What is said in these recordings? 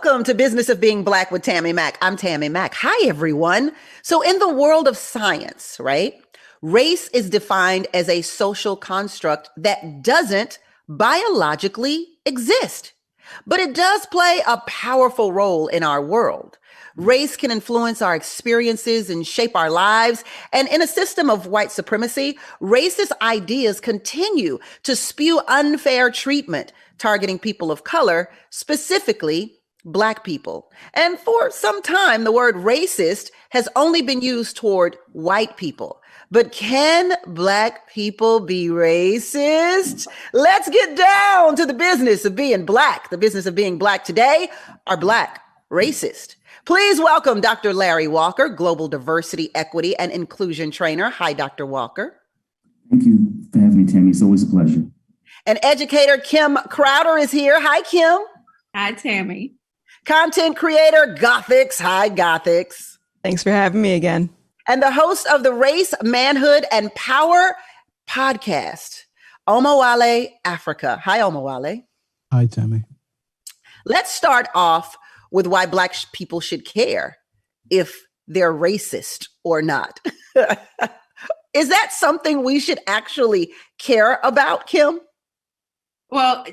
Welcome to Business of Being Black with Tammi Mack. I'm Tammi Mack. Hi, everyone. So in the world of science, right, race is defined as a social construct that doesn't biologically exist, but it does play a powerful role in our world. Race can influence our experiences and shape our lives. And in a system of white supremacy, racist ideas continue to spew unfair treatment, targeting people of color, specifically Black people. And for some time, the word racist has only been used toward white people. But can Black people be racist? Let's get down to the business of being Black. The business of being Black today are Black racist. Please welcome Dr. Larry Walker, Global Diversity, Equity, and Inclusion Trainer. Hi, Dr. Walker. Thank you for having me, Tammi. It's always a pleasure. And educator Kim Crowder is here. Hi, Kim. Hi, Tammi. Content creator Gothics. Hi, Gothics. Thanks for having me again. And the host of the Race, Manhood, and Power podcast, Omowale Africa. Hi, Omowale. Hi, Tammi. Let's start off with why Black people should care if they're racist or not. Is that something we should actually care about, Kim? Well,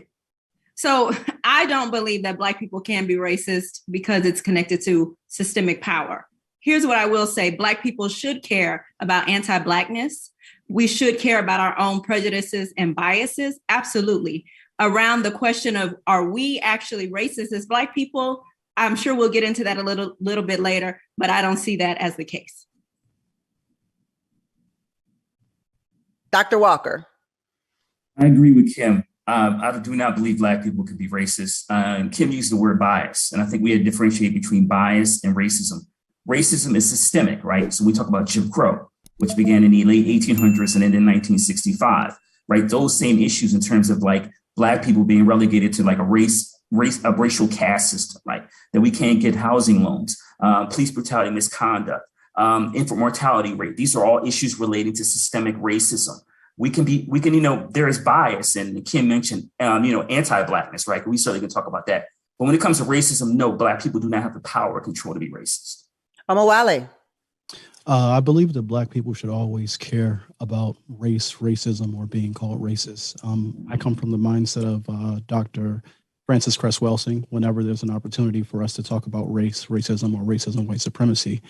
so I don't believe that Black people can be racist because it's connected to systemic power. Here's what I will say. Black people should care about anti-Blackness. We should care about our own prejudices and biases. Absolutely. Around the question of, are we actually racist as Black people? I'm sure we'll get into that a little bit later, but I don't see that as the case. Dr. Walker. I agree with Kim. I do not believe Black people could be racist. Kim used the word bias, and I think we had to differentiate between bias and racism. Racism is systemic, right? So we talk about Jim Crow, which began in the late 1800s and ended in 1965, right? Those same issues in terms of like Black people being relegated to like a racial caste system, right? That we can't get housing loans, police brutality, misconduct, infant mortality rate. These are all issues relating to systemic racism. We can, there is bias, and Kim mentioned, anti-Blackness, right? We certainly can talk about that. But when it comes to racism, no, Black people do not have the power or control to be racist. Omowale. I believe that Black people should always care about racism, or being called racist. I come from the mindset of Dr. Frances Cress Welsing. Whenever there's an opportunity for us to talk about racism, or racism, white supremacy,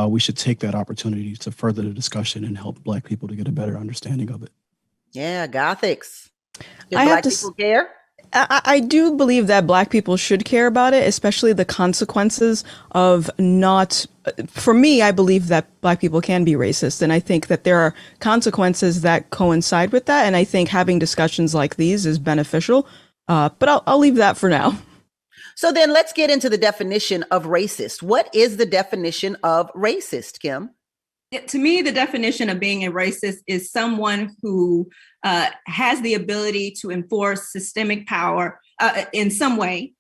we should take that opportunity to further the discussion and help Black people to get a better understanding of it. Yeah, Gothics. Do Black people care? I do believe that Black people should care about it, especially the consequences of not. For me, I believe that Black people can be racist, and I think that there are consequences that coincide with that. And I think having discussions like these is beneficial. But I'll leave that for now. So then let's get into the definition of racist. What is the definition of racist, Kim? To me, the definition of being a racist is someone who has the ability to enforce systemic power in some way,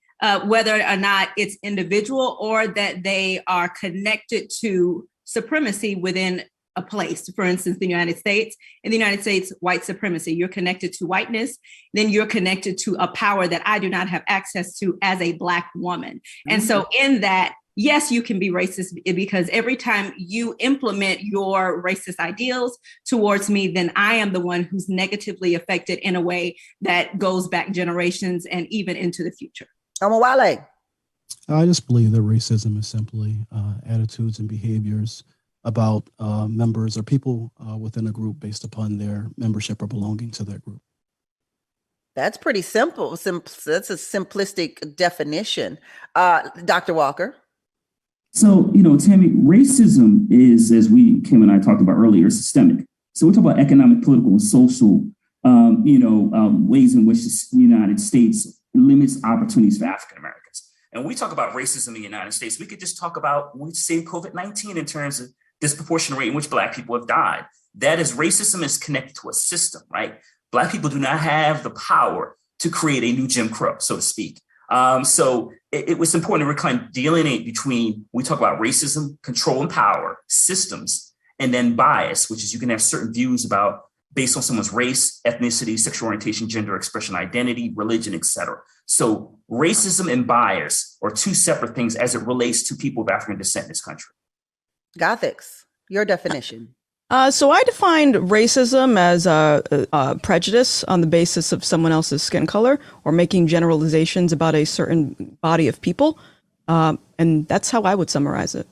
whether or not it's individual or that they are connected to supremacy within a place. For instance, the United States. In the United States, white supremacy, you're connected to whiteness, then you're connected to a power that I do not have access to as a Black woman. Mm-hmm. And so in that, yes, you can be racist because every time you implement your racist ideals towards me, then I am the one who's negatively affected in a way that goes back generations and even into the future. Omowale. I just believe that racism is simply attitudes and behaviors about members or people within a group based upon their membership or belonging to that group. That's pretty simple. That's a simplistic definition. Dr. Walker. So, Tammi, racism is, as Kim and I talked about earlier, systemic. So we talk about economic, political, and social, ways in which the United States limits opportunities for African Americans. And when we talk about racism in the United States, we could just talk about, we say COVID-19 in terms of disproportionate rate in which Black people have died. That is, racism is connected to a system, right? Black people do not have the power to create a new Jim Crow, so to speak. So it was important to kind of delineate between, we talk about racism, control and power, systems, and then bias, which is you can have certain views about based on someone's race, ethnicity, sexual orientation, gender expression, identity, religion, etc. So racism and bias are two separate things as it relates to people of African descent in this country. Gothics, your definition. So I defined racism as prejudice on the basis of someone else's skin color or making generalizations about a certain body of people. And that's how I would summarize it.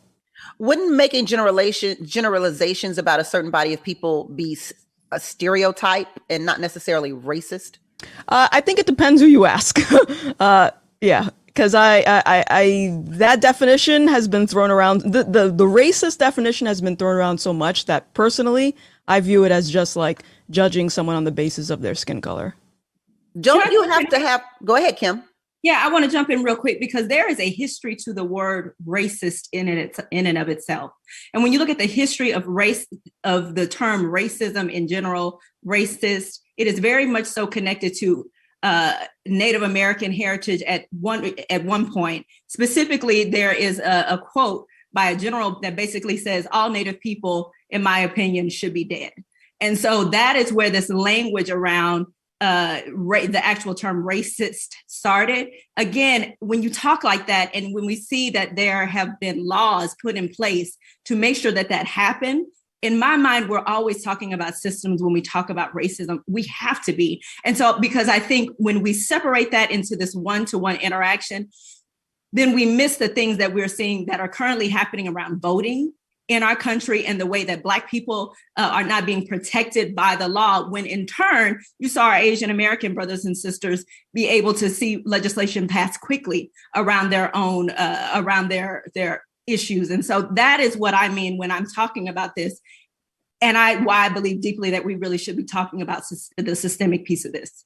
Wouldn't making generalizations about a certain body of people be a stereotype and not necessarily racist? I think it depends who you ask. Yeah, because I that definition has been thrown around. The racist definition has been thrown around so much that personally, I view it as just like judging someone on the basis of their skin color. Don't you have to have? Go ahead, Kim. Yeah, I want to jump in real quick because there is a history to the word racist in and of itself. And when you look at the history of race, of the term racism in general, racist, it is very much so connected to Native American heritage at one point. Specifically, there is a quote by a general that basically says, all Native people, in my opinion, should be dead. And so that is where this language around the actual term racist started. Again, when you talk like that, and when we see that there have been laws put in place to make sure that that happened, in my mind, we're always talking about systems when we talk about racism. We have to be. And so, because I think when we separate that into this one-to-one interaction, then we miss the things that we're seeing that are currently happening around voting in our country and the way that Black people are not being protected by the law, when in turn, you saw our Asian American brothers and sisters be able to see legislation pass quickly around their own, around their issues. And so that is what I mean when I'm talking about this. And why I believe deeply that we really should be talking about the systemic piece of this.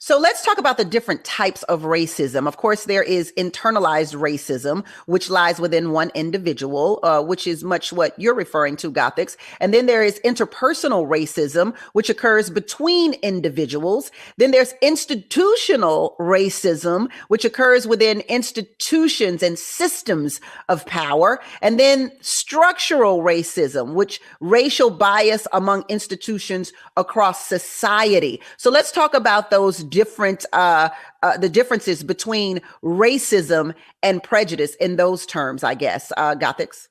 So let's talk about the different types of racism. Of course, there is internalized racism, which lies within one individual, which is much what you're referring to, Gothics. And then there is interpersonal racism, which occurs between individuals. Then there's institutional racism, which occurs within institutions and systems of power. And then structural racism, which racial bias among institutions across society. So let's talk about those different the differences between racism and prejudice in those terms, I guess. Gothics.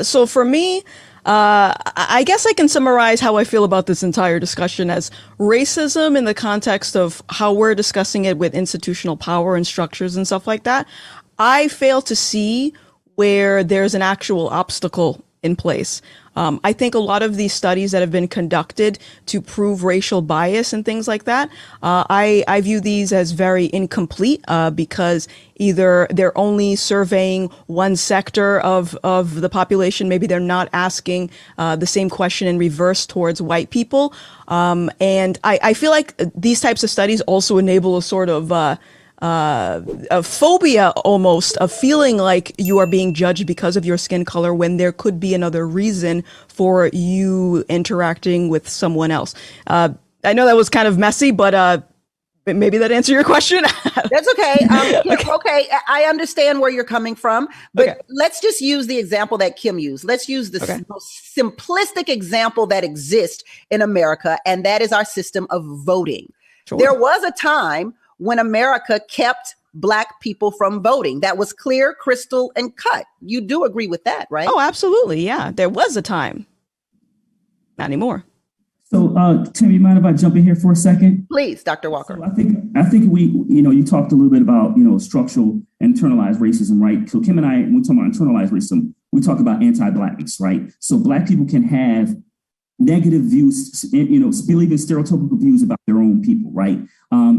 So for me, I guess I can summarize how I feel about this entire discussion as racism in the context of how we're discussing it with institutional power and structures and stuff like that. I fail to see where there's an actual obstacle in place. I think a lot of these studies that have been conducted to prove racial bias and things like that, I view these as very incomplete because either they're only surveying one sector of the population, maybe they're not asking the same question in reverse towards white people. And I feel like these types of studies also enable a sort of a phobia almost of feeling like you are being judged because of your skin color when there could be another reason for you interacting with someone else. I know that was kind of messy, but maybe that answered your question. That's okay. Okay, I understand where you're coming from, but let's just use the example that Kim used. Let's use the most simplistic example that exists in America, and that is our system of voting. Sure. There was a time when America kept Black people from voting. That was clear, crystal, and cut. You do agree with that, right? Oh, absolutely. Yeah, there was a time. Not anymore. So, Tim, you mind if I jump in here for a second? Please, Dr. Walker. So I think we, you talked a little bit about, structural internalized racism, right? So Kim and I, when we talk about internalized racism, we talk about anti-Blackness, right? So Black people can have negative views, believe in stereotypical views about their own people, right?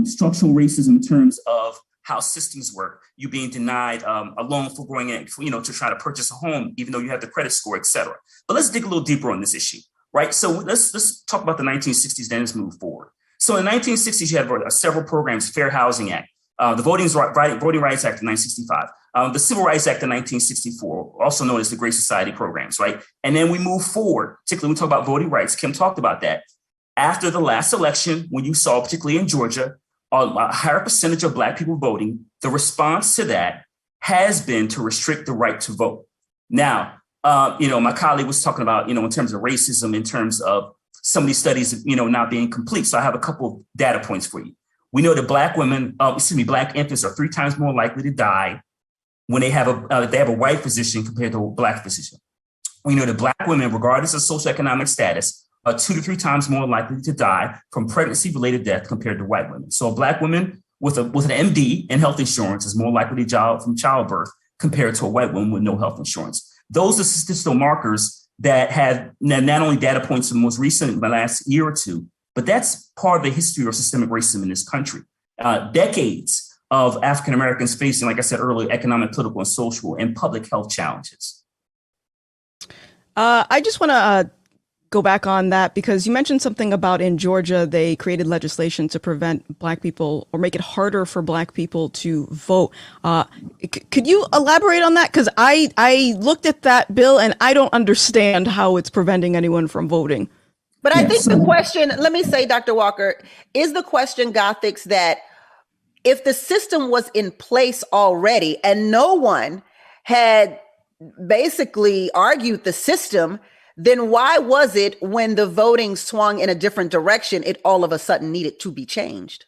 Structural racism in terms of how systems work, you being denied a loan for going in, to try to purchase a home, even though you have the credit score, et cetera. But let's dig a little deeper on this issue, right? So let's talk about the 1960s, then let's move forward. So in the 1960s, you had several programs, Fair Housing Act, the Voting Rights Act of 1965, the Civil Rights Act of 1964, also known as the Great Society programs, right? And then we move forward, particularly when we talk about voting rights. Kim talked about that. After the last election, when you saw, particularly in Georgia, a higher percentage of Black people voting, the response to that has been to restrict the right to vote. Now, my colleague was talking about, in terms of racism, in terms of some of these studies, not being complete. So I have a couple of data points for you. We know that Black infants are 3 times more likely to die when they have a white physician compared to a Black physician. We know that Black women, regardless of socioeconomic status, are 2 to 3 times more likely to die from pregnancy-related death compared to white women. So a Black woman with an MD and health insurance is more likely to die from childbirth compared to a white woman with no health insurance. Those are statistical markers that have not only data points from the most recent, the last year or two, but that's part of the history of systemic racism in this country. Decades of African Americans facing, like I said earlier, economic, political, and social and public health challenges. I just want to go back on that because you mentioned something about in Georgia, they created legislation to prevent Black people or make it harder for Black people to vote. Could you elaborate on that? Because I looked at that bill and I don't understand how it's preventing anyone from voting. But I think the question, let me say, Dr. Walker, is the question, Gothics, that if the system was in place already and no one had basically argued the system, then why was it when the voting swung in a different direction, it all of a sudden needed to be changed?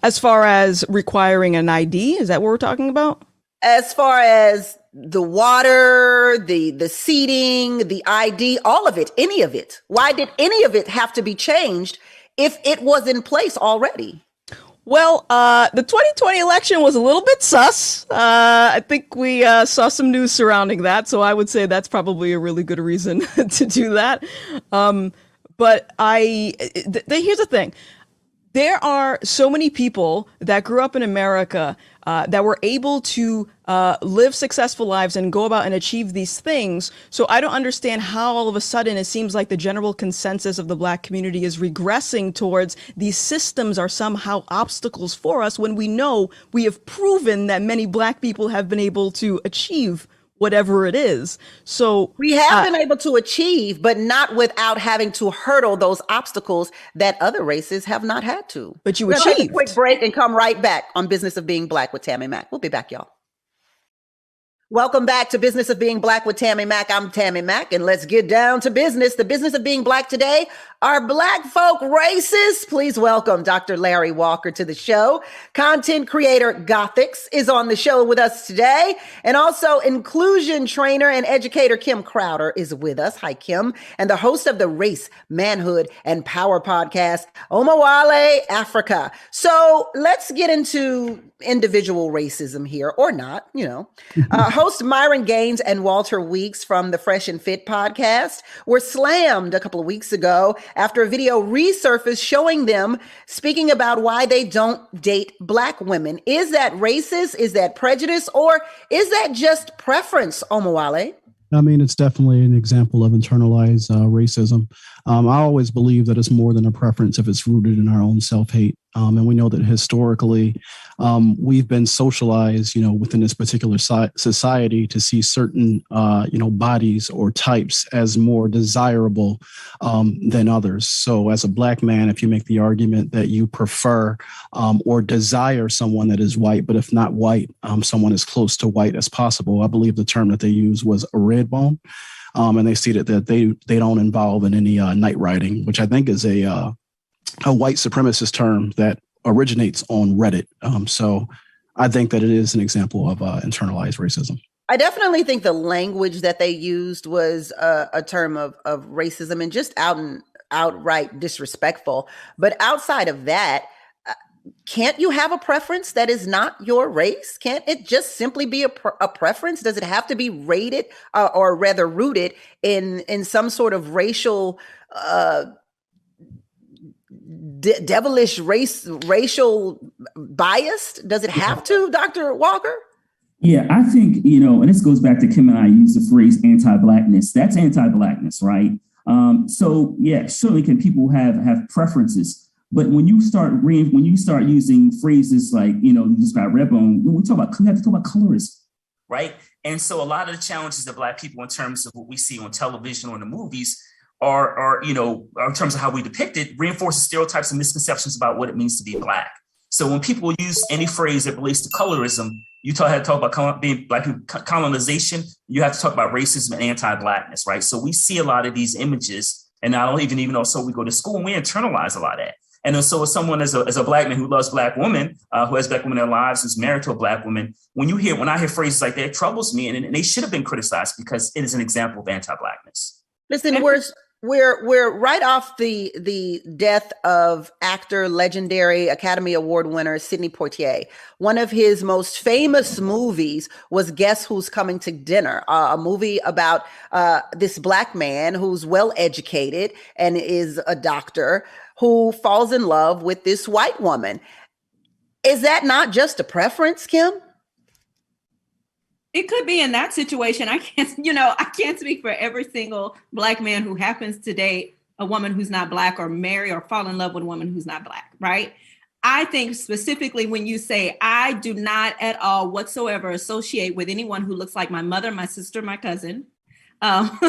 As far as requiring an ID, is that what we're talking about? As far as the water, the seating, the ID, all of it, any of it. Why did any of it have to be changed if it was in place already? Well, the 2020 election was a little bit sus. I think we saw some news surrounding that, so I would say that's probably a really good reason to do that. But here's the thing. There are so many people that grew up in America that were able to live successful lives and go about and achieve these things. So I don't understand how all of a sudden it seems like the general consensus of the Black community is regressing towards these systems are somehow obstacles for us when we know we have proven that many Black people have been able to achieve whatever it is. So we have been able to achieve, but not without having to hurdle those obstacles that other races have not had to. But you We're achieved. take a quick break and come right back on Business of Being Black with Tammi Mack. We'll be back, y'all. Welcome back to Business of Being Black with Tammi Mack. I'm Tammi Mack, and let's get down to business. The business of being Black today are Black folk racists. Please welcome Dr. Larry Walker to the show. Content creator Gothics is on the show with us today. And also inclusion trainer and educator Kim Crowder is with us. Hi, Kim. And the host of the Race, Manhood, and Power podcast, Omawale Africa. So let's get into individual racism here, or not, Host Myron Gaines and Walter Weeks from the Fresh and Fit podcast were slammed a couple of weeks ago after a video resurfaced showing them speaking about why they don't date Black women. Is that racist? Is that prejudice? Or is that just preference, Omawale? I mean, it's definitely an example of internalized racism. I always believe that it's more than a preference if it's rooted in our own self-hate. And we know that historically, we've been socialized, within this particular society to see certain, bodies or types as more desirable than others. So as a Black man, if you make the argument that you prefer or desire someone that is white, but if not white, someone as close to white as possible, I believe the term that they used was a red bone. And they stated that they don't involve in any night riding, which I think is a white supremacist term that originates on Reddit. So I think that it is an example of internalized racism. I definitely think the language that they used was a term of racism and just outright disrespectful. But outside of that, can't you have a preference that is not your race? Can't it just simply be a preference? Does it have to be rated or rather rooted in some sort of racial devilish racial bias? Does it have to, Dr. Walker? Yeah, I think, and this goes back to Kim and I use the phrase anti-Blackness. That's anti-Blackness, right? So yeah, certainly can people have preferences. But when you start using phrases like, you describe red bone, we have to talk about colorism, right? And so a lot of the challenges that Black people in terms of what we see on television or in the movies are in terms of how we depict it, reinforces stereotypes and misconceptions about what it means to be Black. So when people use any phrase that relates to colorism, you have to talk about being Black people, colonization, you have to talk about racism and anti-Blackness, right? So we see a lot of these images And I don't even know. So we go to school and we internalize a lot of that. And then so as someone as a black man who loves black women, who has black women in their lives, who's married to a black woman, when I hear phrases like that, it troubles me, and they should have been criticized because it is an example of anti-blackness. Listen, we're right off the death of actor, legendary Academy Award winner Sidney Poitier. One of his most famous movies was Guess Who's Coming to Dinner, a movie about this black man who's well educated and is a doctor who falls in love with this white woman. Is that not just a preference, Kim? It could be in that situation. I can't speak for every single black man who happens to date a woman who's not black or marry or fall in love with a woman who's not black, right? I think specifically when you say, I do not at all whatsoever associate with anyone who looks like my mother, my sister, my cousin. And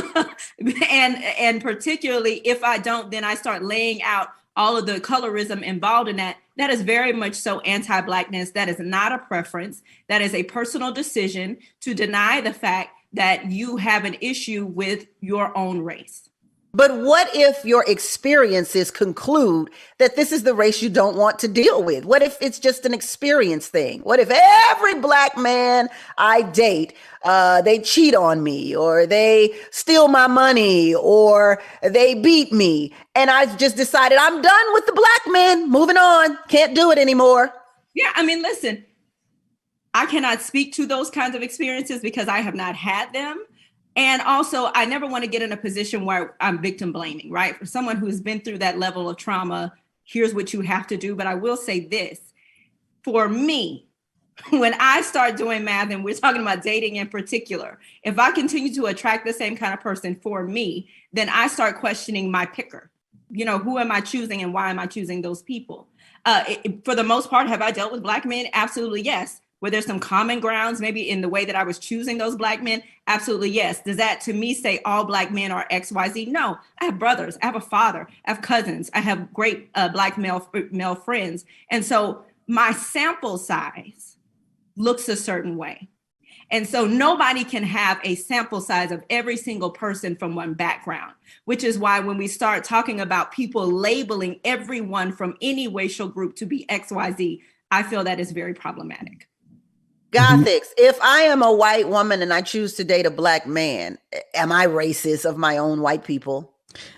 particularly if I don't, then I start laying out all of the colorism involved in that. That is very much so anti-blackness. That is not a preference. That is a personal decision to deny the fact that you have an issue with your own race. But what if your experiences conclude that this is the race you don't want to deal with? What if it's just an experience thing? What if every black man I date, they cheat on me, or they steal my money, or they beat me, and I've just decided I'm done with the black men, moving on, can't do it anymore? Yeah, I mean, listen, I cannot speak to those kinds of experiences because I have not had them. And also, I never want to get in a position where I'm victim blaming, right? For someone who's been through that level of trauma, here's what you have to do. But I will say this, for me, when I start doing math, and we're talking about dating in particular, if I continue to attract the same kind of person for me, then I start questioning my picker. Who am I choosing and why am I choosing those people? For the most part, have I dealt with black men? Absolutely, yes. Were there some common grounds maybe in the way that I was choosing those black men? Absolutely, yes. Does that to me say all black men are XYZ? No, I have brothers, I have a father, I have cousins, I have great black male friends. And so my sample size looks a certain way. And so nobody can have a sample size of every single person from one background, which is why when we start talking about people labeling everyone from any racial group to be XYZ, I feel that is very problematic. Gothics, if I am a white woman and I choose to date a black man, am I racist of my own white people?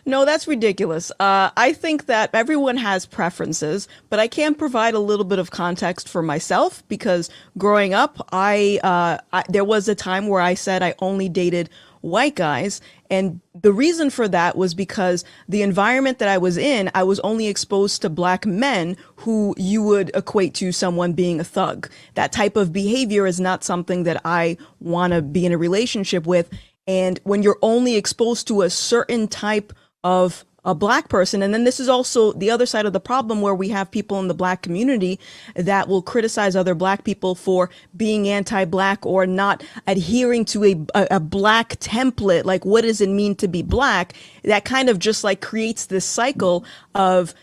No, that's ridiculous. I think that everyone has preferences, but I can provide a little bit of context for myself because growing up, there was a time where I said I only dated white guys. And the reason for that was because the environment that I was in, I was only exposed to black men who you would equate to someone being a thug. That type of behavior is not something that I want to be in a relationship with. And when you're only exposed to a certain type of a black person, and then this is also the other side of the problem where we have people in the black community that will criticize other black people for being anti-black or not adhering to a black template. Like, what does it mean to be black? That kind of just like creates this cycle of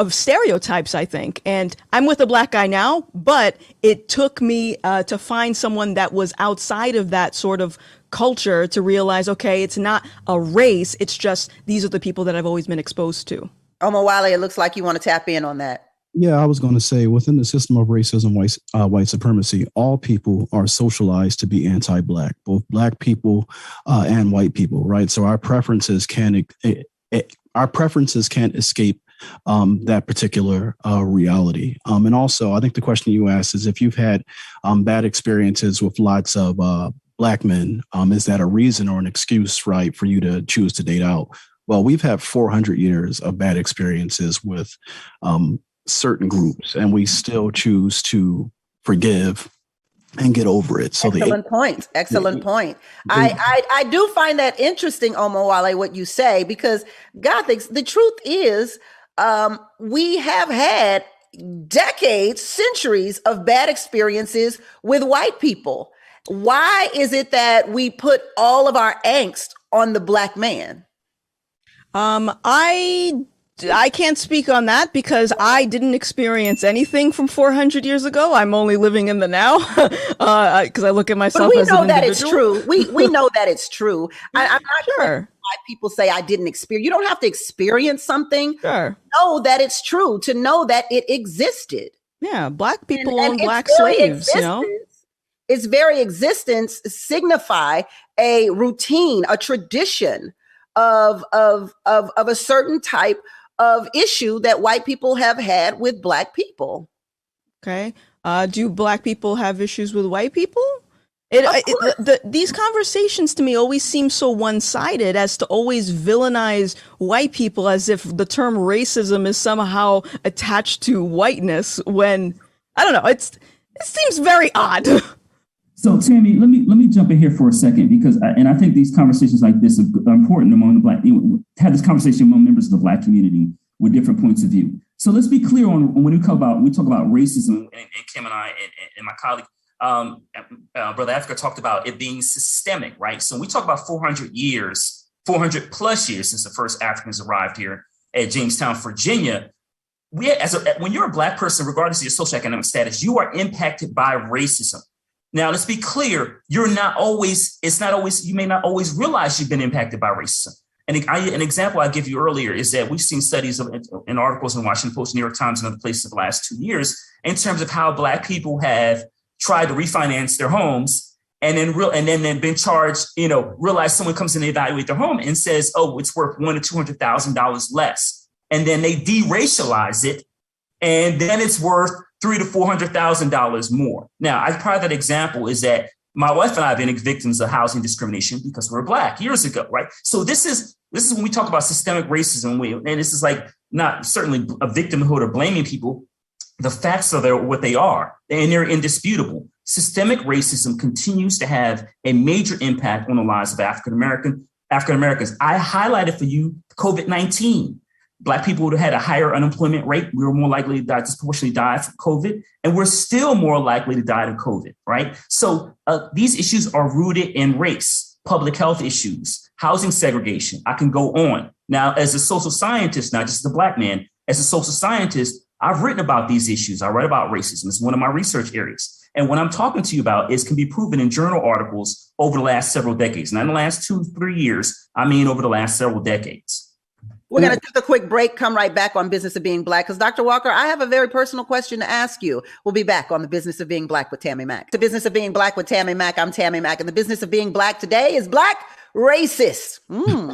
stereotypes, I think. And I'm with a black guy now, but it took me to find someone that was outside of that sort of culture to realize, okay, it's not a race. It's just these are the people that I've always been exposed to. Omowale, it looks like you want to tap in on that. Yeah, I was going to say within the system of racism, white supremacy, all people are socialized to be anti-black, both black people and white people, right? So our preferences can't escape that particular reality. And also, I think the question you asked is if you've had bad experiences with lots of black men, is that a reason or an excuse, right, for you to choose to date out? Well, we've had 400 years of bad experiences with certain groups, and we still choose to forgive and get over it. So Excellent point. I do find that interesting, Omowale, what you say, because Gothics, the truth is, we have had decades, centuries of bad experiences with white people. Why is it that we put all of our angst on the black man? I I can't speak on that because I didn't experience anything from 400 years ago. I'm only living in the now because I look at But myself we as know an that it's individual. true. We know that it's true. I'm not questioning Sure, why people say I didn't experience. You don't have to experience something. sure. Know that it's true, to know that it existed. Yeah, black people And own its black very slaves, you know? existence, its very existence signify a routine, a tradition of a certain type of issue that white people have had with black people. Okay. Do black people have issues with white people? These conversations to me always seem so one-sided as to always villainize white people as if the term racism is somehow attached to whiteness when I don't know, it seems very odd. So Tammi, let me jump in here for a second because I think these conversations like this are important among the black. Have this conversation among members of the black community with different points of view. So let's be clear on when we talk about racism, and Kim and I and my colleague, Brother Africa talked about it being systemic, right? So we talk about 400 plus years since the first Africans arrived here at Jamestown, Virginia. When you're a black person, regardless of your socioeconomic status, you are impacted by racism. Now, let's be clear. You may not always realize you've been impacted by racism. And an example I give you earlier is that we've seen studies in articles in Washington Post, New York Times, and other places the last 2 years in terms of how black people have tried to refinance their homes and then been charged, realize someone comes in and evaluate their home and says, oh, it's worth $100,000 to $200,000 less. And then they deracialize it. And then it's worth $300,000 to $400,000 more. Now, part of that example is that my wife and I have been victims of housing discrimination because we're black years ago, right? So this is when we talk about systemic racism, and this is like not certainly a victimhood or blaming people. The facts are what they are, and they're indisputable. Systemic racism continues to have a major impact on the lives of African Americans. I highlighted for you COVID-19. Black people would have had a higher unemployment rate. We were more likely to disproportionately die from COVID, and we're still more likely to die of COVID, right? So these issues are rooted in race, public health issues, housing segregation. I can go on. Now, as a social scientist, not just as a black man, as a social scientist, I've written about these issues. I write about racism. It's one of my research areas. And what I'm talking to you about can be proven in journal articles over the last several decades. Not in the last 2-3 years. I mean, over the last several decades. We're going to take a quick break, come right back on Business of Being Black, because Dr. Walker, I have a very personal question to ask you. We'll be back on the Business of Being Black with Tammi Mack. The Business of Being Black with Tammi Mack. I'm Tammi Mack, and the business of being black today is Black racists.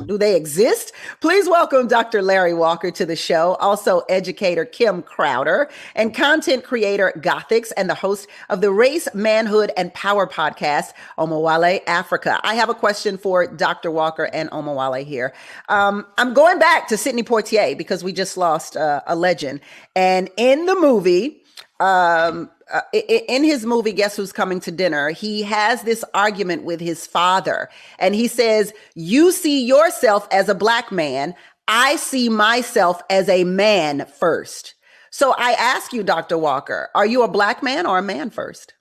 Do they exist? Please welcome Dr. Larry Walker to the show, also educator Kim Crowder, and content creator Gothics, and the host of the Race, Manhood, and Power podcast, Omowale Africa. I have a question for Dr. Walker and Omowale here. I'm going back to Sidney Poitier because we just lost a legend. And in the movie, in his movie, Guess Who's Coming to Dinner, he has this argument with his father. And he says, you see yourself as a black man. I see myself as a man first. So I ask you, Dr. Walker, are you a black man or a man first?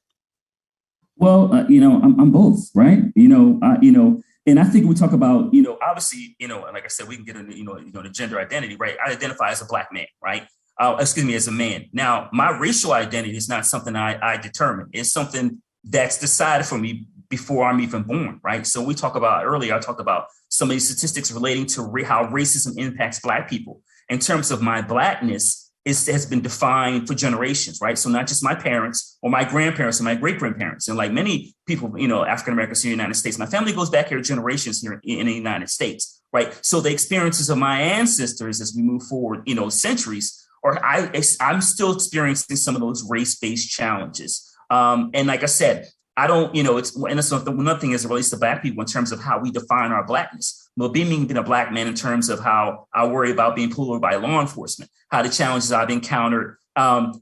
Well, I'm both, right? And I think we talk about, obviously, like I said, we can get into, the gender identity, right? I identify as a black man, right? As a man. Now, my racial identity is not something I determine. It's something that's decided for me before I'm even born, right? So I talked about some of these statistics relating to how racism impacts black people. In terms of my blackness, it has been defined for generations, right? So not just my parents or my grandparents or my great-grandparents. And like many people, African-Americans here in the United States, my family goes back here generations here in the United States, right? So the experiences of my ancestors as we move forward, centuries, or I'm still experiencing some of those race-based challenges. And like I said, I don't, it's one thing as it relates to black people in terms of how we define our blackness. Well, being a black man in terms of how I worry about being pulled over by law enforcement, how the challenges I've encountered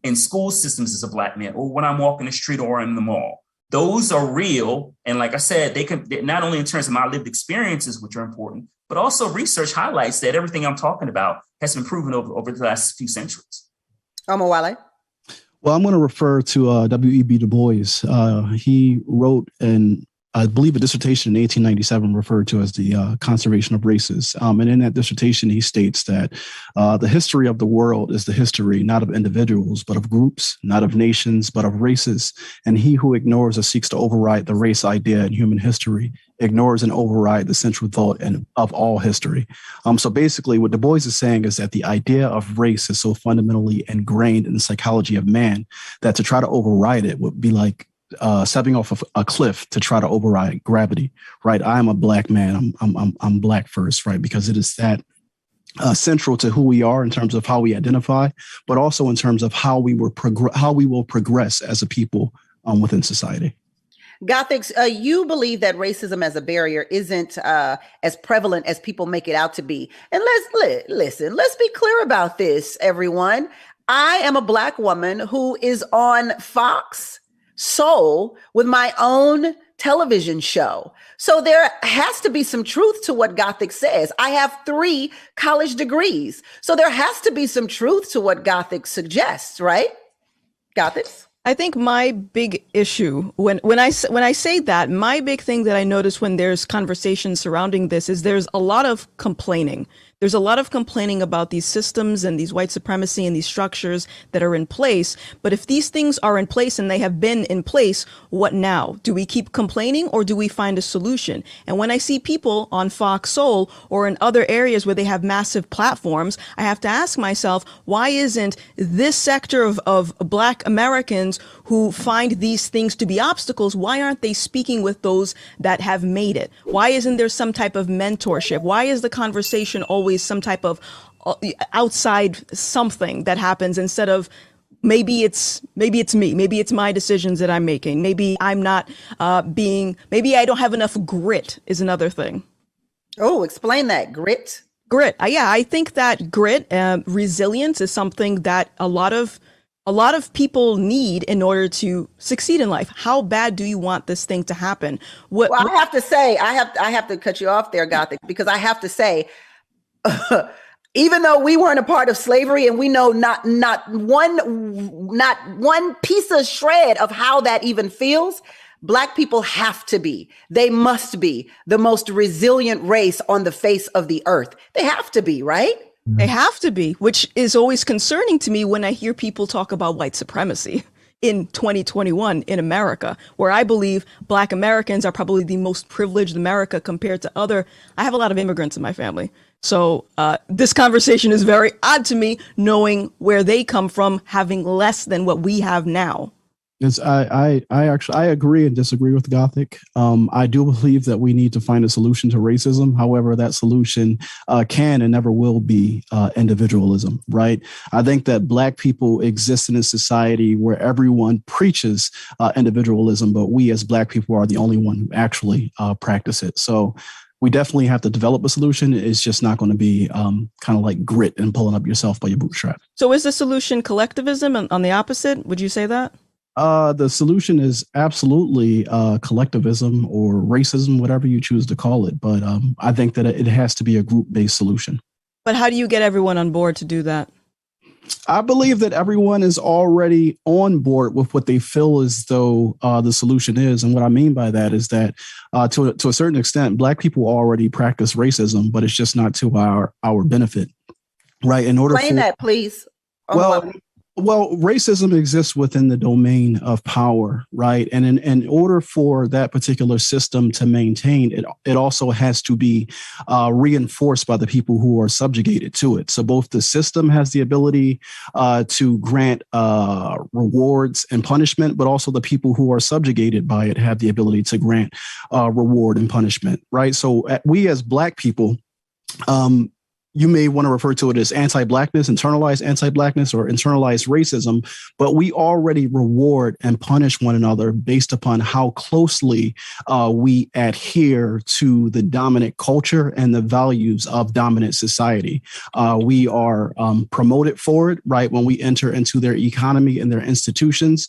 in school systems as a black man, or when I'm walking the street or in the mall. Those are real. And like I said, they can not only in terms of my lived experiences, which are important, but also research highlights that everything I'm talking about has been proven over the last few centuries. Omowale? Well, I'm going to refer to W.E.B. Du Bois. He wrote in I believe, a dissertation in 1897 referred to as the conservation of races. And in that dissertation, he states that the history of the world is the history not of individuals, but of groups, not of nations, but of races. And he who ignores or seeks to override the race idea in human history ignores and override the central thought of all history. So basically, what Du Bois is saying is that the idea of race is so fundamentally ingrained in the psychology of man that to try to override it would be like stepping off of a cliff to try to override gravity, right? I'm a black man. I'm black first, right? Because it is that central to who we are in terms of how we identify, but also in terms of how we will progress as a people within society. Gothics, you believe that racism as a barrier isn't as prevalent as people make it out to be. And let's be clear about this, everyone. I am a Black woman who is on Fox Soul with my own television show. So there has to be some truth to what Gothic says. I have 3 college degrees. So there has to be some truth to what Gothic suggests, right? Gothics? I think my big issue when I say that, my big thing that I notice when there's conversation surrounding this is there's a lot of complaining. There's a lot of complaining about these systems and these white supremacy and these structures that are in place. But if these things are in place and they have been in place, what now? Do we keep complaining or do we find a solution? And when I see people on Fox Soul or in other areas where they have massive platforms, I have to ask myself, why isn't this sector of Black Americans who find these things to be obstacles, why aren't they speaking with those that have made it? Why isn't there some type of mentorship? Why is the conversation always some type of outside something that happens instead of maybe it's me, maybe it's my decisions that I'm making, maybe I'm not maybe I don't have enough grit is another thing. Oh, explain that. Grit. Yeah, I think that grit, resilience is something that a lot of people need in order to succeed in life. How bad do you want this thing to happen? Well, I have to say, I have to cut you off there, Gothic, because I have to say, even though we weren't a part of slavery and we know not one piece of shred of how that even feels, Black people have to be, they must be the most resilient race on the face of the earth. They have to be, right? They have to be, which is always concerning to me when I hear people talk about white supremacy in 2021 in America, where I believe Black Americans are probably the most privileged America compared to I have a lot of immigrants in my family. So this conversation is very odd to me, knowing where they come from, having less than what we have now. Yes, I agree and disagree with Gothic. I do believe that we need to find a solution to racism. However, that solution can and never will be individualism, right? I think that Black people exist in a society where everyone preaches individualism, but we as Black people are the only one who actually practice it. So we definitely have to develop a solution. It's just not going to be kind of like grit and pulling up yourself by your bootstrap. So is the solution collectivism on the opposite? Would you say that? The solution is absolutely collectivism or racism, whatever you choose to call it. But I think that it has to be a group-based solution. But how do you get everyone on board to do that? I believe that everyone is already on board with what they feel as though the solution is. And what I mean by that is that to a certain extent, Black people already practice racism, but it's just not to our benefit. Right. In order explain that, please. Well, racism exists within the domain of power, right? And in order for that particular system to maintain, it also has to be reinforced by the people who are subjugated to it. So both the system has the ability to grant rewards and punishment, but also the people who are subjugated by it have the ability to grant reward and punishment, right? So we as Black people, you may want to refer to it as anti-Blackness, internalized anti-Blackness, or internalized racism, but we already reward and punish one another based upon how closely we adhere to the dominant culture and the values of dominant society. We are promoted for it, right? When we enter into their economy and their institutions,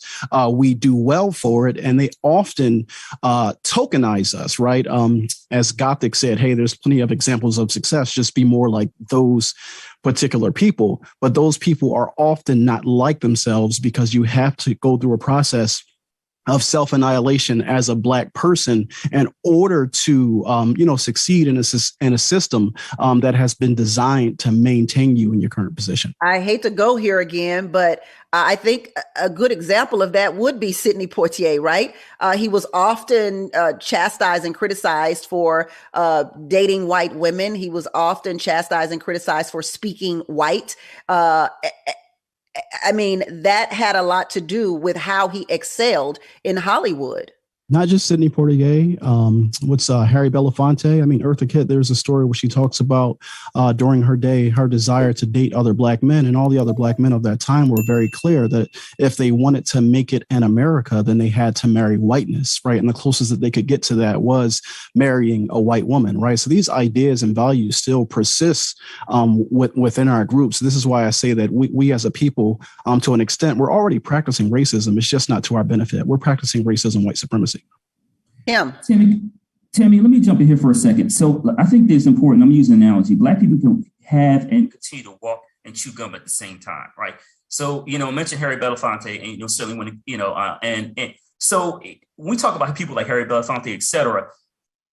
we do well for it, and they often tokenize us, right? As Gothic said, hey, there's plenty of examples of success. Just be more like those particular people. But those people are often not like themselves because you have to go through a process of self-annihilation as a Black person in order to, succeed in a system that has been designed to maintain you in your current position. I hate to go here again, but I think a good example of that would be Sidney Poitier, right? He was often chastised and criticized for dating white women. He was often chastised and criticized for speaking white. I mean, that had a lot to do with how he excelled in Hollywood. Not just Sidney Poitier, what's Harry Belafonte? I mean, Eartha Kitt, there's a story where she talks about during her day, her desire to date other Black men, and all the other Black men of that time were very clear that if they wanted to make it in America, then they had to marry whiteness, right? And the closest that they could get to that was marrying a white woman, right? So these ideas and values still persist within our groups. This is why I say that we as a people, to an extent, we're already practicing racism. It's just not to our benefit. We're practicing racism, white supremacy. Tammi, let me jump in here for a second. So I think it's important. I'm using an analogy. Black people can have and continue to walk and chew gum at the same time, right? So, mention Harry Belafonte, and certainly when and so when we talk about people like Harry Belafonte, et cetera,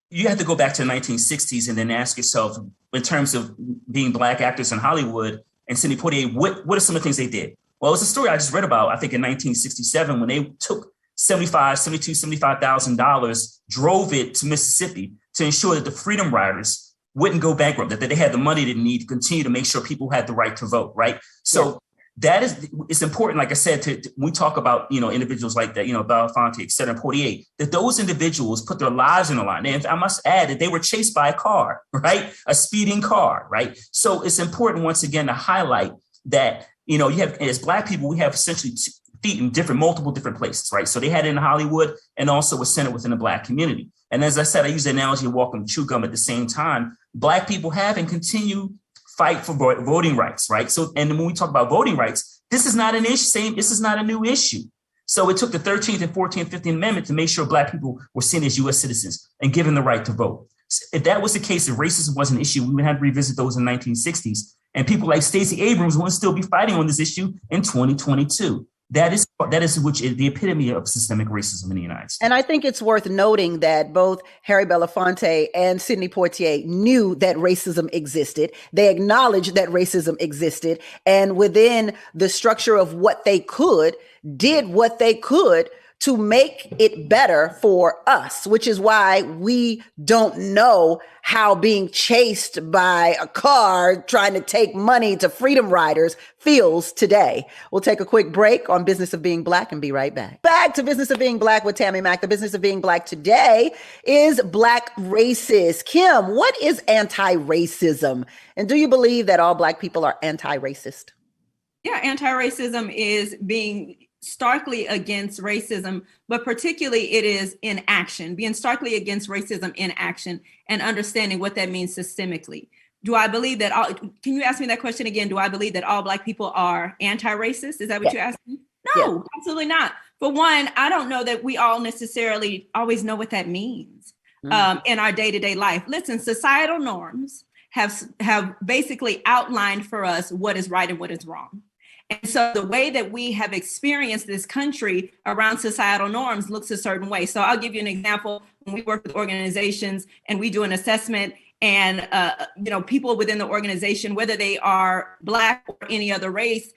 you have to go back to the 1960s and then ask yourself, in terms of being Black actors in Hollywood and Sidney Poitier, what are some of the things they did? Well, it's a story I just read about, I think in 1967, when they took $75,000, drove it to Mississippi to ensure that the Freedom Riders wouldn't go bankrupt, that they had the money they need to continue to make sure people had the right to vote, right? So it's important, like I said, when we talk about, individuals like that, Belafonte, et cetera, and Poitier, that those individuals put their lives on the line. And I must add that they were chased by a car, right? A speeding car, right? So it's important, once again, to highlight that, you have, as Black people, we have essentially feet in multiple different places, right? So they had it in Hollywood and also was centered within the Black community. And as I said, I use the analogy of walking chew gum at the same time. Black people have and continue fight for voting rights, right? So, and when we talk about voting rights, this is not an issue. This is not a new issue. So it took the 13th and 14th, 15th Amendment to make sure Black people were seen as U.S. citizens and given the right to vote. If that was the case, if racism was an issue, we would have to revisit those in the 1960s. And people like Stacey Abrams wouldn't still be fighting on this issue in 2022. That is which is the epitome of systemic racism in the United States. And I think it's worth noting that both Harry Belafonte and Sidney Poitier knew that racism existed. They acknowledged that racism existed, and within the structure of what they could, did what they could to make it better for us, which is why we don't know how being chased by a car trying to take money to Freedom Riders feels today. We'll take a quick break on Business of Being Black and be right back. Back to Business of Being Black with Tammi Mack. The Business of Being Black today is Black racist. Kim, what is anti-racism? And do you believe that all Black people are anti-racist? Yeah, anti-racism is being starkly against racism, but particularly it is in action, being starkly against racism in action and understanding what that means systemically. Do I believe that can you ask me that question again? Do I believe that all Black people are anti-racist? Is that what you asked me? No, absolutely not. For one, I don't know that we all necessarily always know what that means in our day-to-day life. Listen, societal norms have basically outlined for us what is right and what is wrong. And so the way that we have experienced this country around societal norms looks a certain way. So I'll give you an example. When we work with organizations and we do an assessment and, people within the organization, whether they are Black or any other race,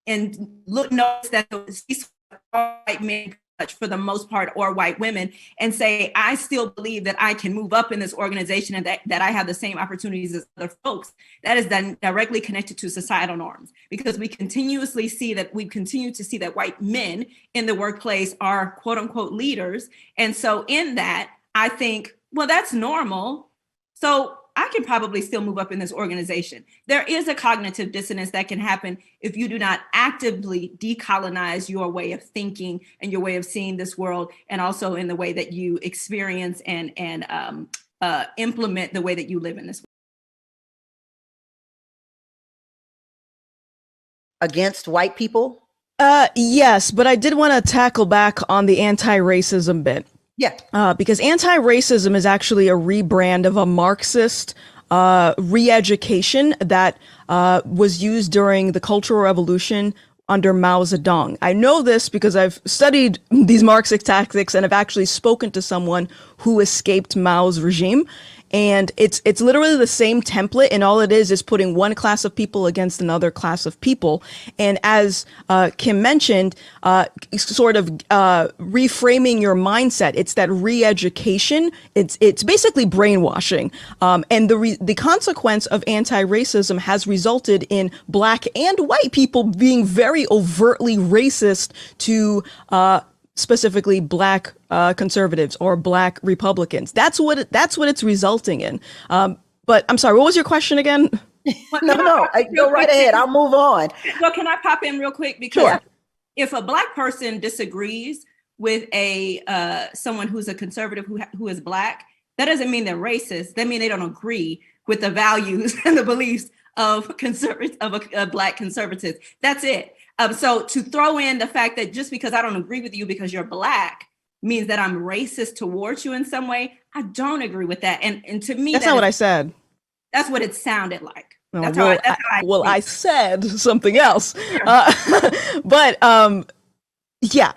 and notice that these white men for the most part, or white women, and say, I still believe that I can move up in this organization and that I have the same opportunities as other folks. That is then directly connected to societal norms, because we continue to see that white men in the workplace are quote unquote leaders. And so in that, I think, well, that's normal. So I can probably still move up in this organization. There is a cognitive dissonance that can happen if you do not actively decolonize your way of thinking and your way of seeing this world, and also in the way that you experience and implement the way that you live in this world. Against white people? Yes, but I did want to tackle back on the anti-racism bit. Yeah. Because anti-racism is actually a rebrand of a Marxist re-education that was used during the Cultural Revolution under Mao Zedong. I know this because I've studied these Marxist tactics and have actually spoken to someone who escaped Mao's regime. And it's literally the same template, and all it is putting one class of people against another class of people. And as Kim mentioned, sort of reframing your mindset. It's that re-education. It's basically brainwashing. And the consequence of anti-racism has resulted in Black and white people being very overtly racist to specifically Black conservatives or Black Republicans. That's what it's resulting in. But I'm sorry, what was your question again? No, go right ahead. I'll move on. Well, can I pop in real quick? Because Sure. If a Black person disagrees with someone who's a conservative who is Black, that doesn't mean they're racist. That means they don't agree with the values and the beliefs of Black conservatives. That's it. So to throw in the fact that just because I don't agree with you because you're Black means that I'm racist towards you in some way, I don't agree with that. And to me, That's not what I said. That's what it sounded like. No, That's well, how I said something else. Sure. But yeah.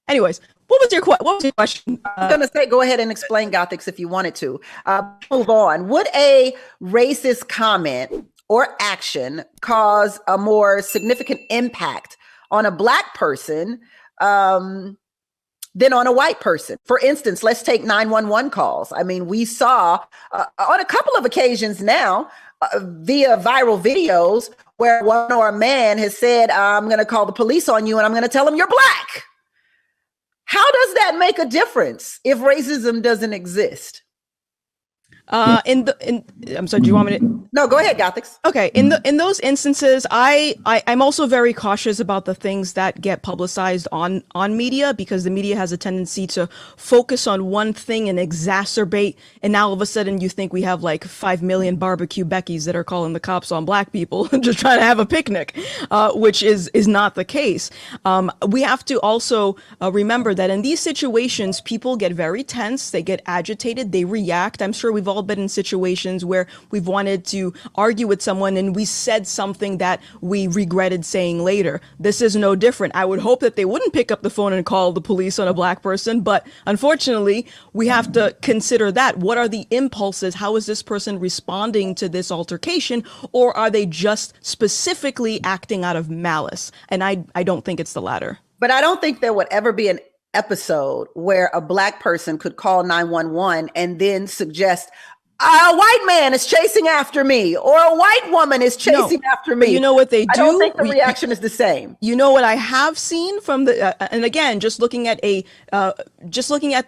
Anyways, what was your question? I'm going to say, go ahead and explain Gothics if you wanted to. Move on. Would a racist comment or action cause a more significant impact on a Black person than on a white person? For instance, let's take 911 calls. I mean, we saw on a couple of occasions now via viral videos where one or a man has said, I'm going to call the police on you and I'm going to tell them you're Black. How does that make a difference if racism doesn't exist? I'm sorry, do you want me to? No, go ahead, Gothics. Okay, in those instances, I'm also very cautious about the things that get publicized on media, because the media has a tendency to focus on one thing and exacerbate, and now all of a sudden you think we have like 5 million barbecue Beckys that are calling the cops on Black people just trying to have a picnic, which is not the case. We have to also remember that in these situations, people get very tense, they get agitated, they react. I'm sure we've all been in situations where we've wanted to argue with someone and we said something that we regretted saying later. This is no different. I would hope that they wouldn't pick up the phone and call the police on a Black person, but unfortunately, we have to consider that. What are the impulses? How is this person responding to this altercation? Or are they just specifically acting out of malice? And I don't think it's the latter. But I don't think there would ever be an episode where a Black person could call 911 and then suggest a white man is chasing after me or a white woman is chasing after me. You know what they do? I don't think the reaction is the same. You know what I have seen from the, and again, just looking at the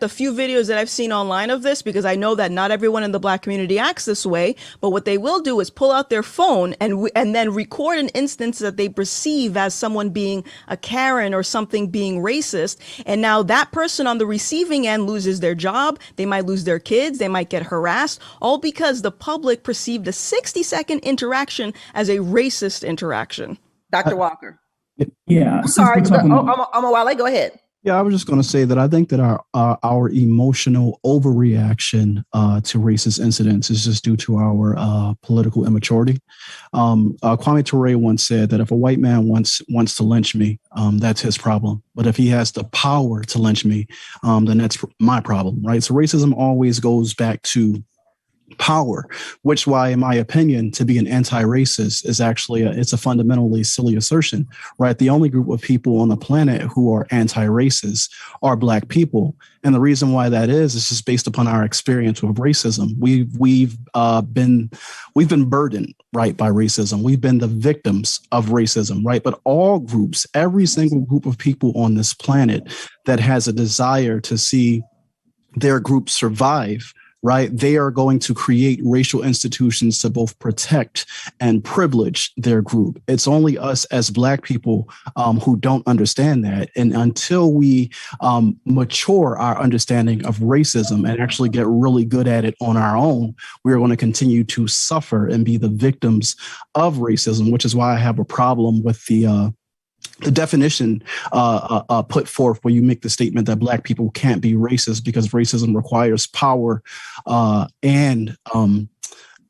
few videos that I've seen online of this, because I know that not everyone in the Black community acts this way, but what they will do is pull out their phone and then record an instance that they perceive as someone being a Karen or something being racist. And now that person on the receiving end loses their job. They might lose their kids. They might get harassed, all because the public perceived a 60-second interaction as a racist interaction. Dr. Walker. Yeah. I'm sorry. Omawale, go ahead. Yeah, I was just going to say that I think that our emotional overreaction to racist incidents is just due to our political immaturity. Kwame Ture once said that if a white man wants to lynch me, that's his problem. But if he has the power to lynch me, then that's my problem, right? So racism always goes back to power, which why, in my opinion, to be an anti-racist is actually it's a fundamentally silly assertion, right? The only group of people on the planet who are anti-racist are Black people. And the reason why that is just based upon our experience with racism. We've been burdened, right, by racism. We've been the victims of racism, right? But all groups, every single group of people on this planet that has a desire to see their group survive, right, they are going to create racial institutions to both protect and privilege their group. It's only us as Black people who don't understand that. And until we mature our understanding of racism and actually get really good at it on our own, we're going to continue to suffer and be the victims of racism, which is why I have a problem with the definition put forth where you make the statement that Black people can't be racist because racism requires power and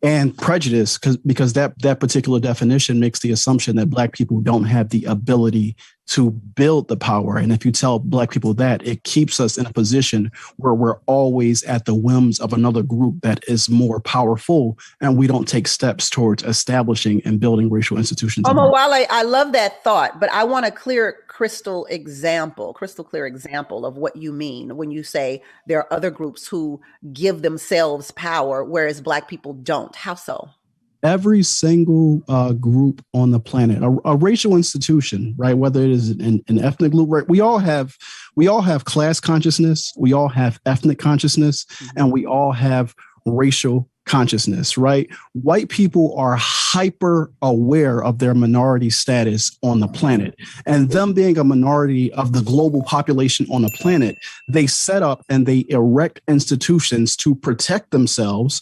and prejudice, because that particular definition makes the assumption that Black people don't have the ability to build the power. And if you tell Black people that, it keeps us in a position where we're always at the whims of another group that is more powerful, and we don't take steps towards establishing and building racial institutions. Wale, I love that thought, but I want a crystal clear example of what you mean when you say there are other groups who give themselves power, whereas Black people don't. How so? Every single group on the planet, a racial institution, right? Whether it is an ethnic group, right? We all have class consciousness, we all have ethnic consciousness, and we all have racial consciousness, right? White people are hyper aware of their minority status on the planet, and them being a minority of the global population on the planet, they set up and they erect institutions to protect themselves.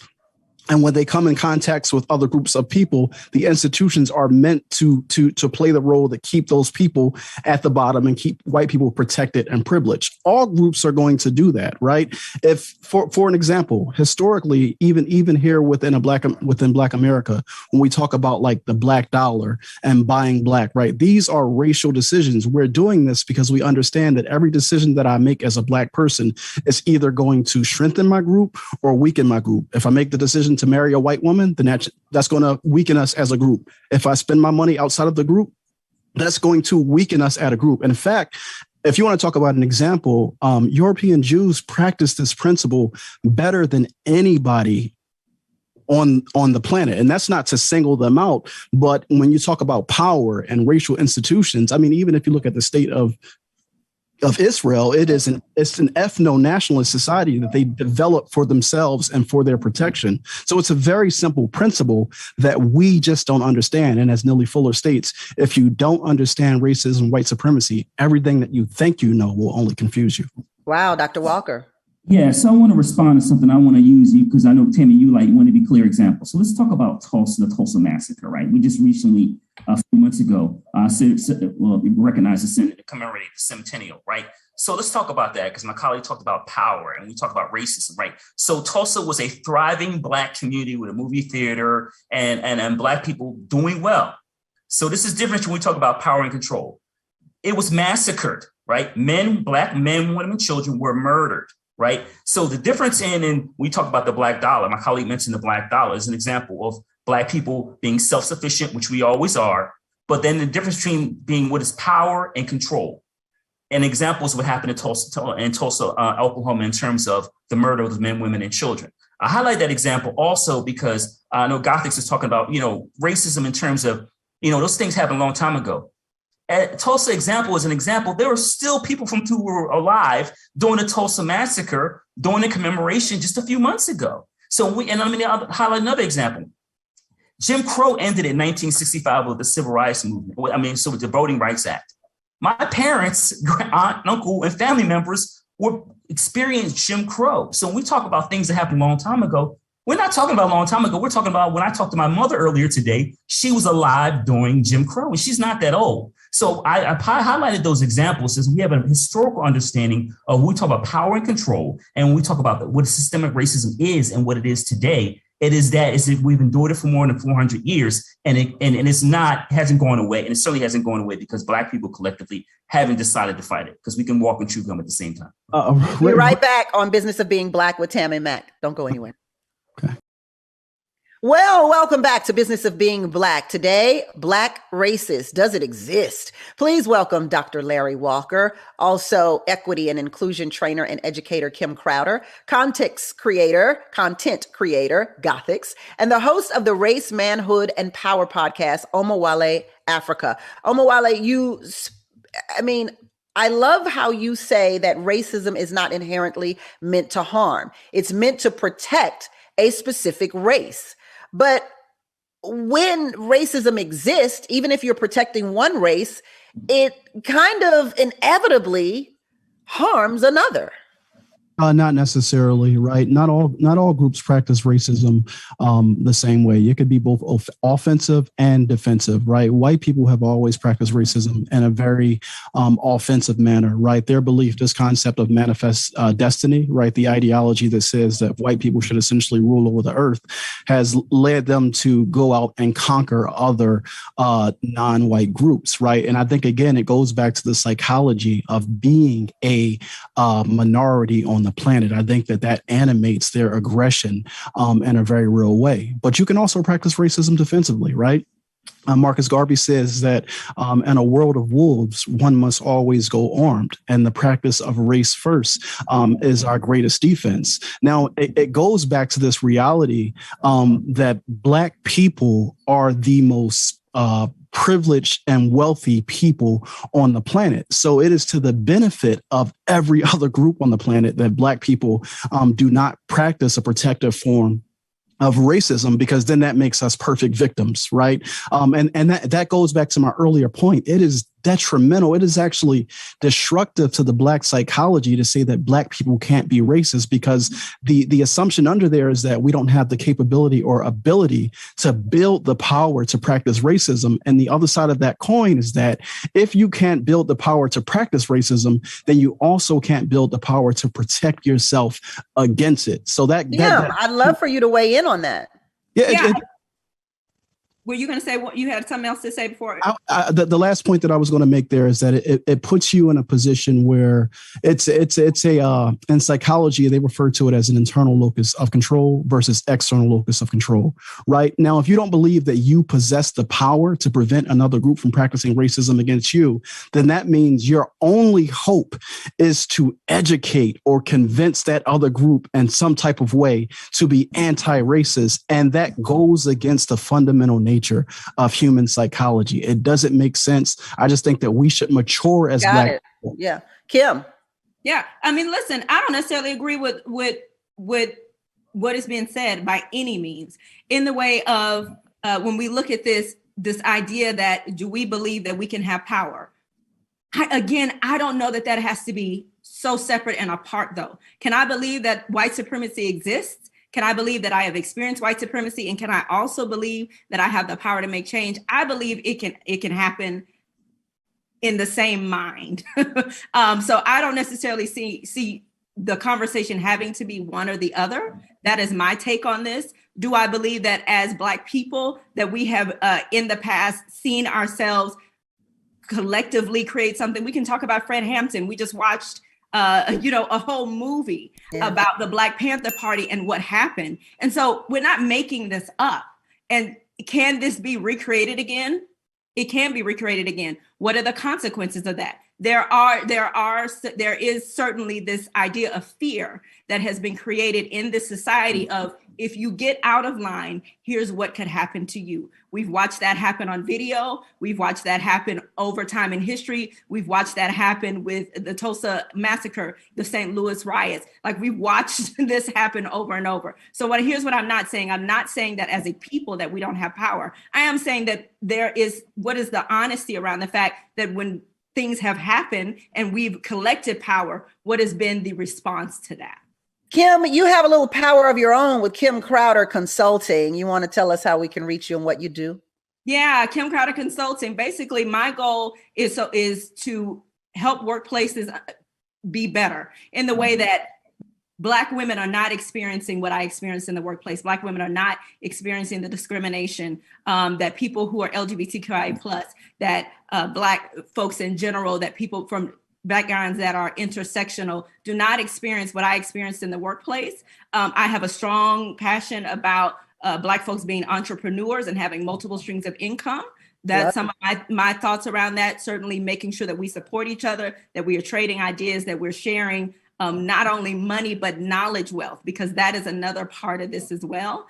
And when they come in contact with other groups of people, the institutions are meant to play the role that keep those people at the bottom and keep white people protected and privileged. All groups are going to do that, right? If, for an example, historically, even here within Black America, when we talk about like the Black dollar and buying Black, right? These are racial decisions. We're doing this because we understand that every decision that I make as a Black person is either going to strengthen my group or weaken my group. If I make the decision to marry a white woman, then that's going to weaken us as a group. If I spend my money outside of the group, that's going to weaken us as a group. And in fact, if you want to talk about an example, European Jews practice this principle better than anybody on the planet. And that's not to single them out. But when you talk about power and racial institutions, I mean, even if you look at the state of Israel, it's an ethno-nationalist society that they develop for themselves and for their protection. So it's a very simple principle that we just don't understand. And as Nellie Fuller states, if you don't understand racism, white supremacy, everything that you think you know will only confuse you. Wow, Dr. Walker. Yeah, so I want to respond to something. I want to use you because I know, Tammi, you want to be clear example. So let's talk about the Tulsa massacre, right? We just recently, a few months ago, recognized the commemorated the centennial, right? So let's talk about that because my colleague talked about power and we talked about racism, right? So Tulsa was a thriving Black community with a movie theater and Black people doing well. So this is different when we talk about power and control. It was massacred, right? Black men, women, and children were murdered. Right. So the difference in we talk about the Black dollar. My colleague mentioned the Black dollar as an example of Black people being self-sufficient, which we always are. But then the difference between being what is power and control. And examples of what happened in Tulsa, Oklahoma, in terms of the murder of men, women, and children. I highlight that example also because I know Gothics is talking about, racism in terms of, those things happened a long time ago. Tulsa example is an example. There were still people who were alive during the Tulsa massacre, during the commemoration just a few months ago. I'll highlight another example. Jim Crow ended in 1965 with the Civil Rights Movement. So with the Voting Rights Act. My parents, aunt, uncle, and family members experienced Jim Crow. So when we talk about things that happened a long time ago, we're not talking about a long time ago. We're talking about when I talked to my mother earlier today, she was alive during Jim Crow, and she's not that old. So I highlighted those examples as we have a historical understanding of when we talk about power and control, and when we talk about what systemic racism is and what it is today. Is that we've endured it for more than 400 years, and hasn't gone away, and it certainly hasn't gone away because Black people collectively haven't decided to fight it because we can walk and chew gum at the same time. We're right back on Business of Being Black with Tammi Mack. Don't go anywhere. Okay. Well, welcome back to Business of Being Black. Today, Black racist. Does it exist? Please welcome Dr. Larry Walker, also equity and inclusion trainer and educator Kim Crowder, content creator, Gothics, and the host of the Race, Manhood, and Power podcast, Omowale Africa. Omowale, I love how you say that racism is not inherently meant to harm. It's meant to protect a specific race. But when racism exists, even if you're protecting one race, it kind of inevitably harms another. Not necessarily, right? Not all groups practice racism the same way. It could be both offensive and defensive, right? White people have always practiced racism in a very offensive manner, right? Their belief, this concept of manifest destiny, right? The ideology that says that white people should essentially rule over the earth has led them to go out and conquer other non-white groups, right? And I think, again, it goes back to the psychology of being a minority on the planet. I think that animates their aggression in a very real way. But you can also practice racism defensively, right? Marcus Garvey says that in a world of wolves, one must always go armed. And the practice of race first is our greatest defense. Now, it goes back to this reality that Black people are the most privileged and wealthy people on the planet. So it is to the benefit of every other group on the planet that Black people do not practice a protective form of racism, because then that makes us perfect victims, right? And that goes back to my earlier point. It is detrimental. It is actually destructive to the Black psychology to say that Black people can't be racist, because the assumption under there is that we don't have the capability or ability to build the power to practice racism. And the other side of that coin is that if you can't build the power to practice racism, then you also can't build the power to protect yourself against it. So I'd love for you to weigh in on that. Yeah. Were you going to say what you had something else to say before? The last point that I was going to make there is that it puts you in a position where it's in psychology, they refer to it as an internal locus of control versus external locus of control, right? Now, if you don't believe that you possess the power to prevent another group from practicing racism against you, then that means your only hope is to educate or convince that other group in some type of way to be anti-racist. And that goes against the fundamental nature of human psychology. It doesn't make sense. I just think that we should mature as Black people. Yeah. Kim. Yeah. I mean, listen, I don't necessarily agree with what is being said by any means, in the way of when we look at this idea that do we believe that we can have power? I don't know that has to be so separate and apart, though. Can I believe that white supremacy exists? Can I believe that I have experienced white supremacy? And can I also believe that I have the power to make change? I believe it can happen in the same mind. So I don't necessarily see the conversation having to be one or the other. That is my take on this. Do I believe that as Black people that we have in the past seen ourselves collectively create something? We can talk about Fred Hampton. We just watched a whole movie about the Black Panther Party and what happened. And so we're not making this up. And can this be recreated again? It can be recreated again. What are the consequences of that? There is certainly this idea of fear that has been created in this society of, if you get out of line, here's what could happen to you. We've watched that happen on video. We've watched that happen over time in history. We've watched that happen with the Tulsa massacre, the St. Louis riots. Like, we've watched this happen over and over. So here's what I'm not saying. I'm not saying that as a people that we don't have power. I am saying that what is the honesty around the fact that when things have happened and we've collected power, what has been the response to that? Kim, you have a little power of your own with Kim Crowder Consulting. You want to tell us how we can reach you and what you do? Yeah, Kim Crowder Consulting. Basically, my goal is to help workplaces be better in the way that Black women are not experiencing what I experienced in the workplace. Black women are not experiencing the discrimination that people who are LGBTQI+, that Black folks in general, that people from backgrounds that are intersectional do not experience what I experienced in the workplace. I have a strong passion about Black folks being entrepreneurs and having multiple streams of income. That's some of my thoughts around that. Certainly making sure that we support each other, that we are trading ideas, that we're sharing not only money, but knowledge wealth, because that is another part of this as well.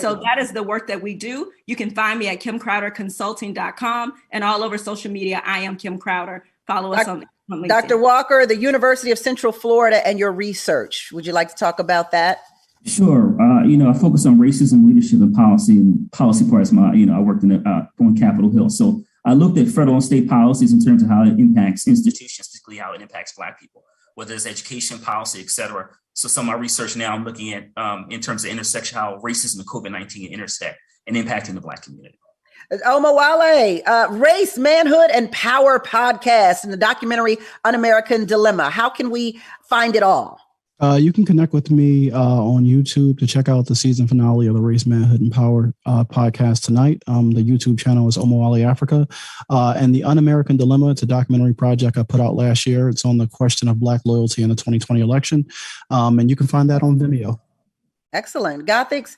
So that is the work that we do. You can find me at KimCrowderConsulting.com and all over social media. I am Kim Crowder. Follow us on LinkedIn. Dr. Walker, the University of Central Florida and your research. Would you like to talk about that? Sure. I focus on racism, leadership, and policy parts. I worked on Capitol Hill. So I looked at federal and state policies in terms of how it impacts institutions, particularly how it impacts Black people. whether it's education, policy, et cetera. So some of my research now I'm looking at in terms of intersection, how racism and COVID-19 intersect and impacting the Black community. Omowale, Race, Manhood, and Power podcast and the documentary Un-American Dilemma. How can we find it all? You can connect with me on YouTube to check out the season finale of the Race, Manhood, and Power podcast tonight. The YouTube channel is Omowale Africa. And the Un-American Dilemma, it's a documentary project I put out last year. It's on the question of Black loyalty in the 2020 election. And you can find that on Vimeo. Excellent. Gothics,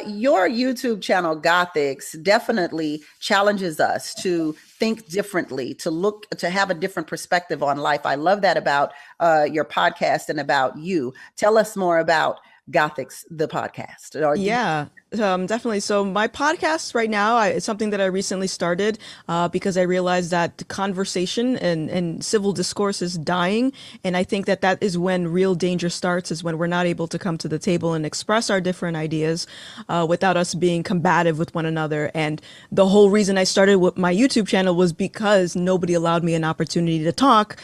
your YouTube channel, Gothics, definitely challenges us to think differently, to have a different perspective on life. I love that about your podcast and about you. Tell us more about Gothics, the podcast. Definitely. So my podcast right now, it's something that I recently started because I realized that conversation and civil discourse is dying. And I think that is when real danger starts, is when we're not able to come to the table and express our different ideas without us being combative with one another. And the whole reason I started with my YouTube channel was because nobody allowed me an opportunity to talk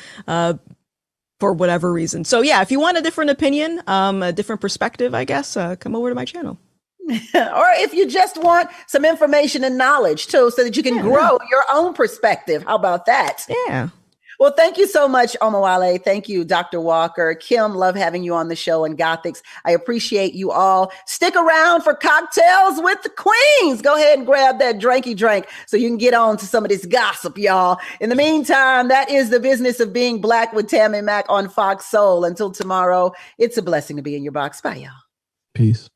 for whatever reason. So yeah, if you want a different opinion, a different perspective, I guess, come over to my channel. Or if you just want some information and knowledge too, so that you can grow your own perspective. How about that? Yeah. Well, thank you so much, Omowale. Thank you, Dr. Walker. Kim, love having you on the show, and Gothics. I appreciate you all. Stick around for Cocktails with the Queens. Go ahead and grab that drinky drink so you can get on to some of this gossip, y'all. In the meantime, that is the business of being Black with Tammi Mack on Fox Soul. Until tomorrow, it's a blessing to be in your box. Bye, y'all. Peace.